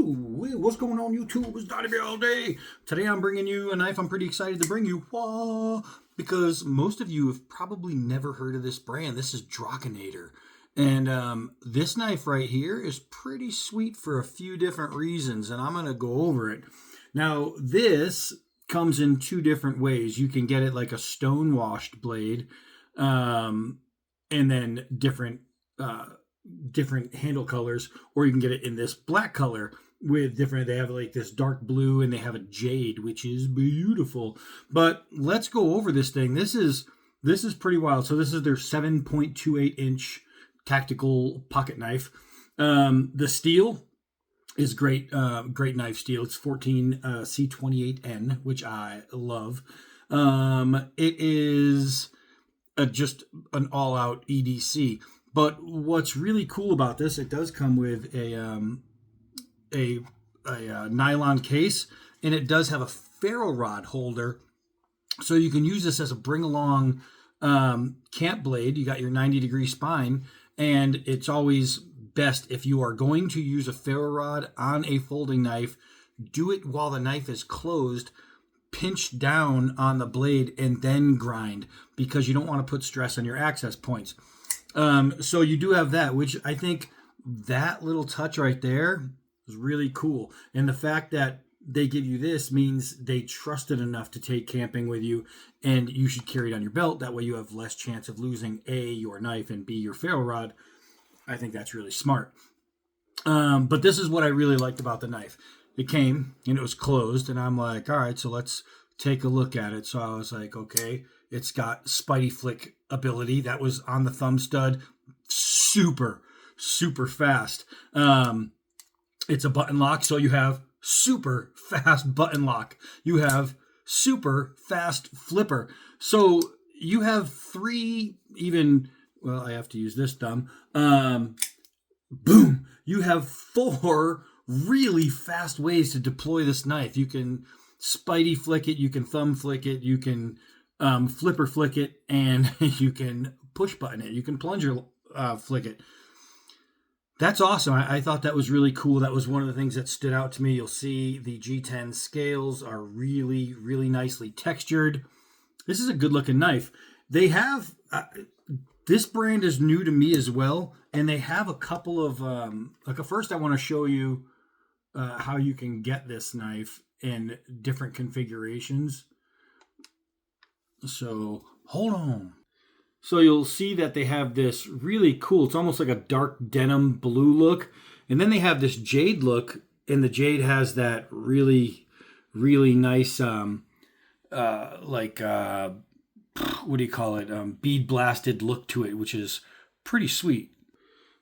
What's going on, YouTube? It's Donnie all day. Today I'm bringing you a knife I'm pretty excited to bring you. Because most of you have probably never heard of this brand. This is Drachenader. And this knife right here is pretty sweet for a few different reasons, and I'm going to go over it. Now, this comes in two different ways. You can get it like a stone-washed blade, and then different handle colors, or you can get it in this black color with different, they have like this dark blue and they have a jade, which is beautiful. But let's go over this thing. This is pretty wild. So this is their 7.28 inch tactical pocket knife. The steel is great, great knife steel. It's 14 C28N, which I love. It is just an all-out EDC. But what's really cool about this, it does come with a nylon case, and it does have a ferro rod holder, so you can use this as a bring-along camp blade. You got your 90-degree spine, and it's always best if you are going to use a ferro rod on a folding knife, do it while the knife is closed, pinch down on the blade, and then grind, because you don't want to put stress on your access points. So you do have that, which I think that little touch right there is really cool. And the fact that they give you this means they trust it enough to take camping with you, and you should carry it on your belt. That way you have less chance of losing A, your knife, and B, your ferro rod. I think that's really smart. But this is what I really liked about the knife. It came and it was closed, and I'm like, all right, so let's take a look at it. So I was like, okay, it's got Spidey flick ability. That was on the thumb stud. Super fast. It's a button lock, so you have super fast button lock. You have super fast flipper. So you have three, even, well, I have to use this thumb. Boom. You have four really fast ways to deploy this knife. You can Spidey flick it, you can thumb flick it, you can flipper flick it, and you can push button it. You can plunger flick it. That's awesome. I thought that was really cool. That was one of the things that stood out to me. You'll see the G10 scales are really, really nicely textured. This is a good looking knife. They have, this brand is new to me as well, and they have a couple of, first I want to show you how you can get this knife in different configurations. So hold on. So you'll see that they have this really cool, it's almost like a dark denim blue look. And then they have this jade look, and the jade has that really, really nice, what do you call it? Bead blasted look to it, which is pretty sweet.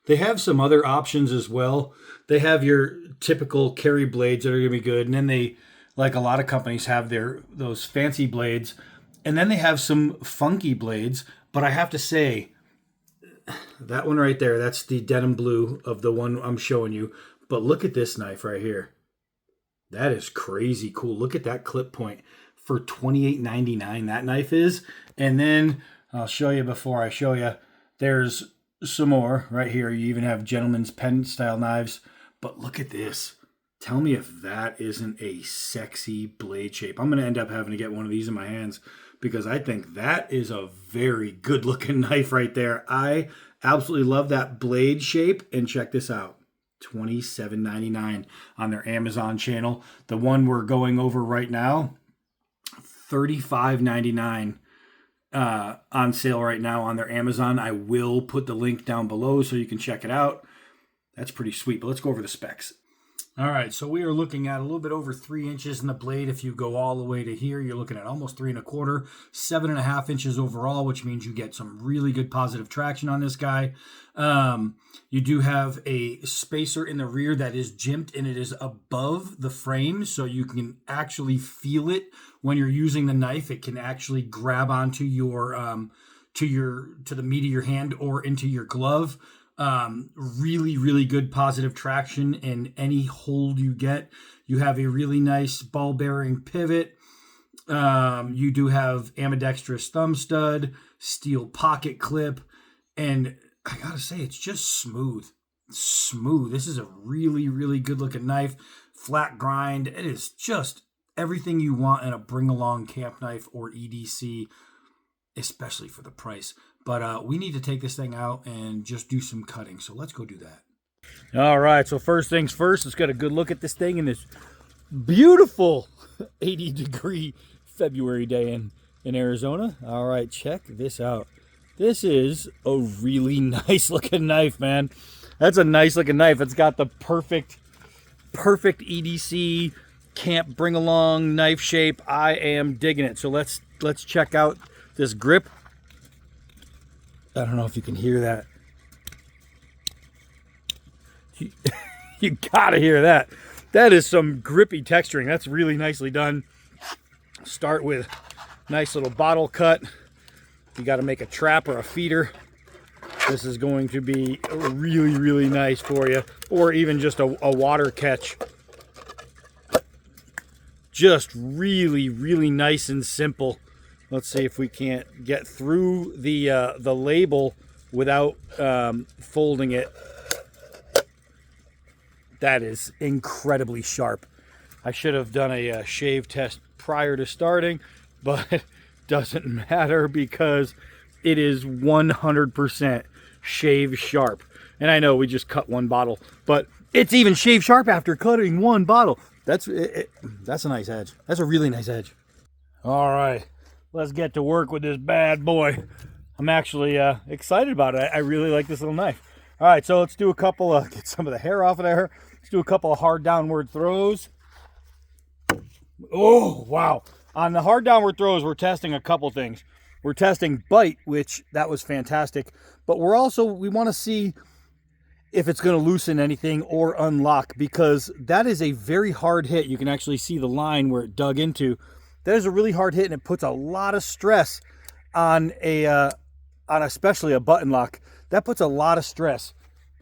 They have some other options as well. They have your typical carry blades that are going to be good. And then they, like a lot of companies, have those fancy blades. And then they have some funky blades. But I have to say, that one right there, that's the denim blue of the one I'm showing you. But look at this knife right here. That is crazy cool. Look at that clip point for $28.99 that knife is. And then I'll show you before I show you. There's some more right here. You even have gentleman's pen style knives. But look at this. Tell me if that isn't a sexy blade shape. I'm going to end up having to get one of these in my hands, because I think that is a very good looking knife right there. I absolutely love that blade shape. And check this out. $27.99 on their Amazon channel. The one we're going over right now, $35.99 on sale right now on their Amazon. I will put the link down below so you can check it out. That's pretty sweet. But let's go over the specs. All right, so we are looking at a little bit over 3 inches in the blade. If you go all the way to here, you're looking at almost 3 1/4, 7.5 inches overall, which means you get some really good positive traction on this guy. You do have a spacer in the rear that is jimped, and it is above the frame, so you can actually feel it when you're using the knife. It can actually grab onto your to the meat of your hand or into your glove. Really, really good positive traction in any hold you get. You have a really nice ball bearing pivot. You do have ambidextrous thumb stud, steel pocket clip, and I gotta say, it's just smooth. smooth. This is a really, really good looking knife. Flat grind. It is just everything you want in a bring along camp knife or EDC, especially for the price. But we need to take this thing out and just do some cutting. So let's go do that. All right. So first things first, let's get a good look at this thing in this beautiful 80-degree February day in Arizona. All right. Check this out. This is a really nice looking knife, man. That's a nice looking knife. It's got the perfect EDC camp bring along knife shape. I am digging it. So let's check out this grip. I don't know if you can hear that. You gotta hear that. That is some grippy texturing. That's really nicely done. Start with nice little bottle cut. You got to make a trap or a feeder. This is going to be really, really nice for you. Or even just a water catch. Just really, really nice and simple. Let's see if we can't get through the label without folding it. That is incredibly sharp. I should have done a shave test prior to starting, but doesn't matter because it is 100% shave sharp. And I know we just cut one bottle, but it's even shave sharp after cutting one bottle. That's a nice edge. That's a really nice edge. All right, let's get to work with this bad boy. I'm actually excited about it. I really like this little knife. All right, so let's do a couple of, get some of the hair off of there. Let's do a couple of hard downward throws. Oh, wow. On the hard downward throws, we're testing a couple things. We're testing bite, which that was fantastic. But we want to see if it's going to loosen anything or unlock, because that is a very hard hit. You can actually see the line where it dug into. That is a really hard hit, and it puts a lot of stress on especially a button lock. That puts a lot of stress.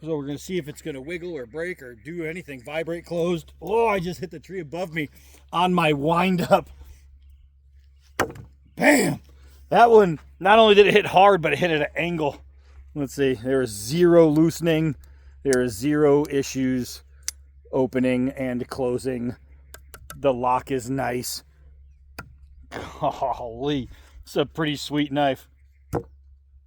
So we're going to see if it's going to wiggle or break or do anything. Vibrate closed. Oh, I just hit the tree above me on my wind up. Bam! That one, not only did it hit hard, but it hit at an angle. Let's see. There is zero loosening. There is zero issues opening and closing. The lock is nice. Holy. It's a pretty sweet knife.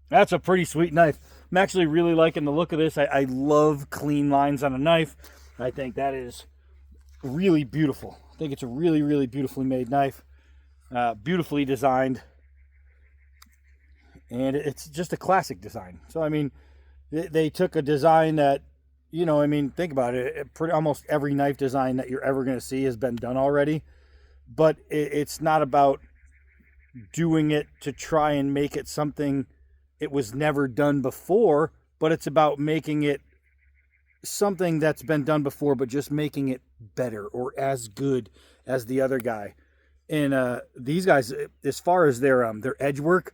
That's a pretty sweet knife. I'm actually really liking the look of this. I love clean lines on a knife. I think that is really beautiful. I think it's a really, really beautifully made knife. Beautifully designed. And it's just a classic design. So, I mean, they took a design that, you know, I mean, think about it. Almost every knife design that you're ever going to see has been done already. But it's not about doing it to try and make it something it was never done before, but it's about making it something that's been done before, but just making it better or as good as the other guy. And these guys, as far as their edge work,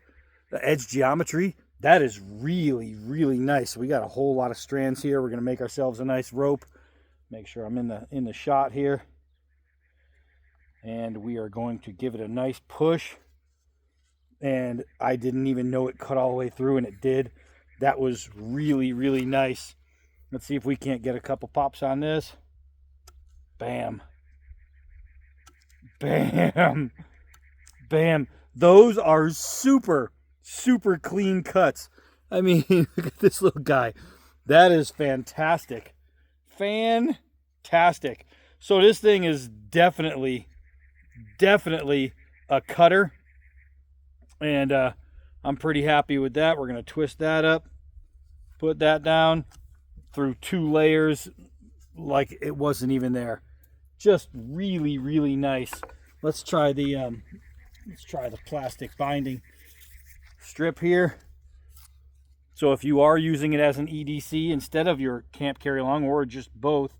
the edge geometry, that is really, really nice. We got a whole lot of strands here. We're going to make ourselves a nice rope. Make sure I'm in the shot here. And we are going to give it a nice push. And I didn't even know it cut all the way through, and it did. That was really, really nice. Let's see if we can't get a couple pops on this. Bam. Bam. Bam. Those are super, super clean cuts. I mean, look at this little guy. That is fantastic. Fantastic. So this thing is definitely a cutter. And I'm pretty happy with that. We're going to twist that up, put that down through 2 layers like it wasn't even there. Just really, really nice. Let's try the plastic binding strip here. So if you are using it as an EDC instead of your camp carry along, or just both,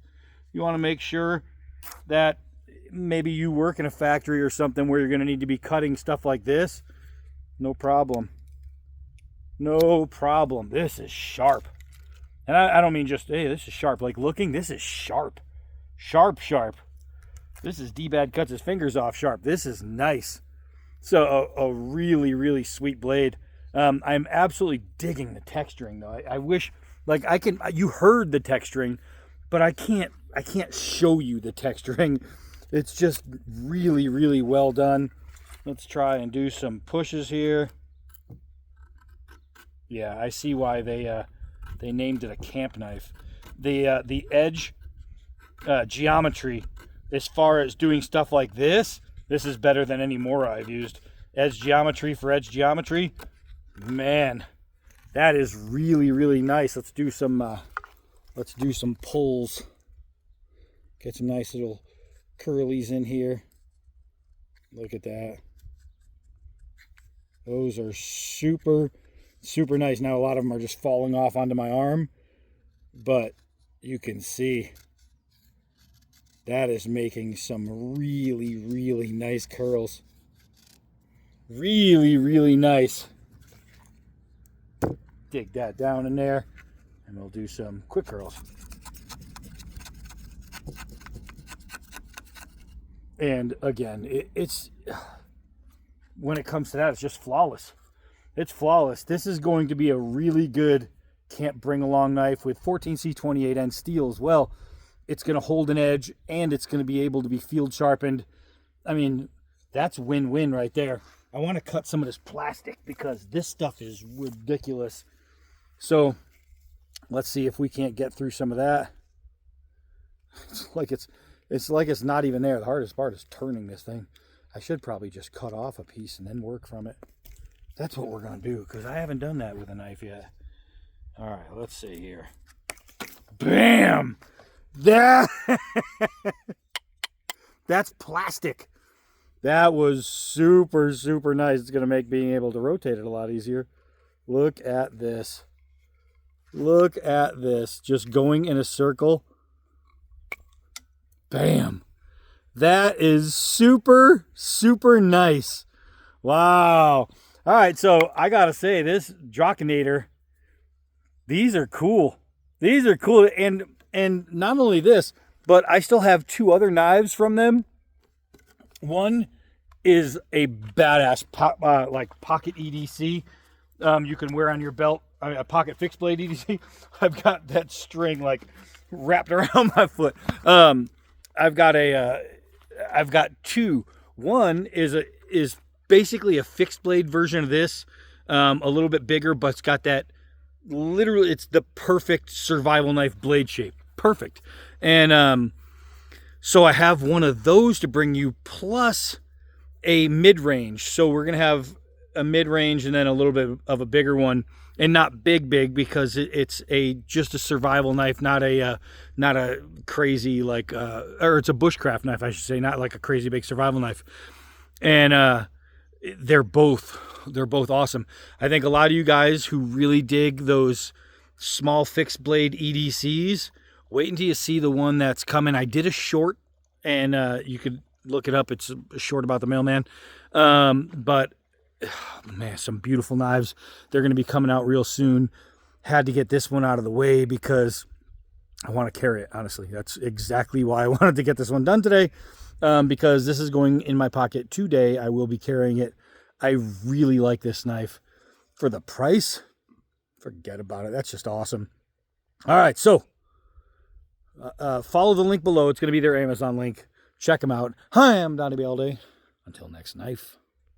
you want to make sure that maybe you work in a factory or something where you're going to need to be cutting stuff like this. No problem. No problem. This is sharp. And I don't mean just, hey, this is sharp. Like looking, this is sharp. Sharp, sharp. This is D-Bad cuts his fingers off sharp. This is nice. So a really, really sweet blade. I'm absolutely digging the texturing though. I wish Like you heard the texturing, but I can't show you the texturing. It's just really, really well done. Let's try and do some pushes here. Yeah, I see why they named it a camp knife. The edge geometry, as far as doing stuff like this is better than any Mora I've used. Edge geometry for edge geometry, man, that is really, really nice. Let's do some pulls. Get some nice little curlies in here. Look at that. Those are super, super nice. Now a lot of them are just falling off onto my arm, but you can see that is making some really, really nice curls. Really, really nice. Dig that down in there, and we'll do some quick curls. And again, it's when it comes to that, it's just flawless. It's flawless. This is going to be a really good camp bring along knife with 14C28N steel as well. It's going to hold an edge, and it's going to be able to be field sharpened. I mean, that's win-win right there. I want to cut some of this plastic because this stuff is ridiculous. So let's see if we can't get through some of that. It's like it's not even there. The hardest part is turning this thing. I should probably just cut off a piece and then work from it. That's what we're going to do, because I haven't done that with a knife yet. All right, let's see here. Bam! That's plastic. That was super, super nice. It's going to make being able to rotate it a lot easier. Look at this. Look at this. Just going in a circle. Bam. That is super, super nice. Wow. All right, so I got to say, this Drachenader, these are cool. These are cool. And not only this, but I still have two other knives from them. One is a badass like pocket EDC. You can wear on your belt, a pocket fixed blade EDC. I've got that string like wrapped around my foot. I've got two. One is basically a fixed blade version of this, a little bit bigger, but it's got that literally, it's the perfect survival knife blade shape. Perfect. And so I have one of those to bring you, plus a mid-range. So we're going to have a mid-range and then a little bit of a bigger one, and not big because it's just a survival knife, not a crazy like or it's a bushcraft knife, I should say, not like a crazy big survival knife. And they're both awesome. I think a lot of you guys who really dig those small fixed blade EDCs, wait until you see the one that's coming. I did a short, and you could look it up. It's a short about the mailman. But man, some beautiful knives. They're going to be coming out real soon. Had to get this one out of the way because I want to carry it, honestly. That's exactly why I wanted to get this one done today, because this is going in my pocket today. I will be carrying it. I really like this knife. For the price, forget about it. That's just awesome. All right, so follow the link below. It's going to be their Amazon link. Check them out. Hi, I'm Donnie Balday. Until next knife.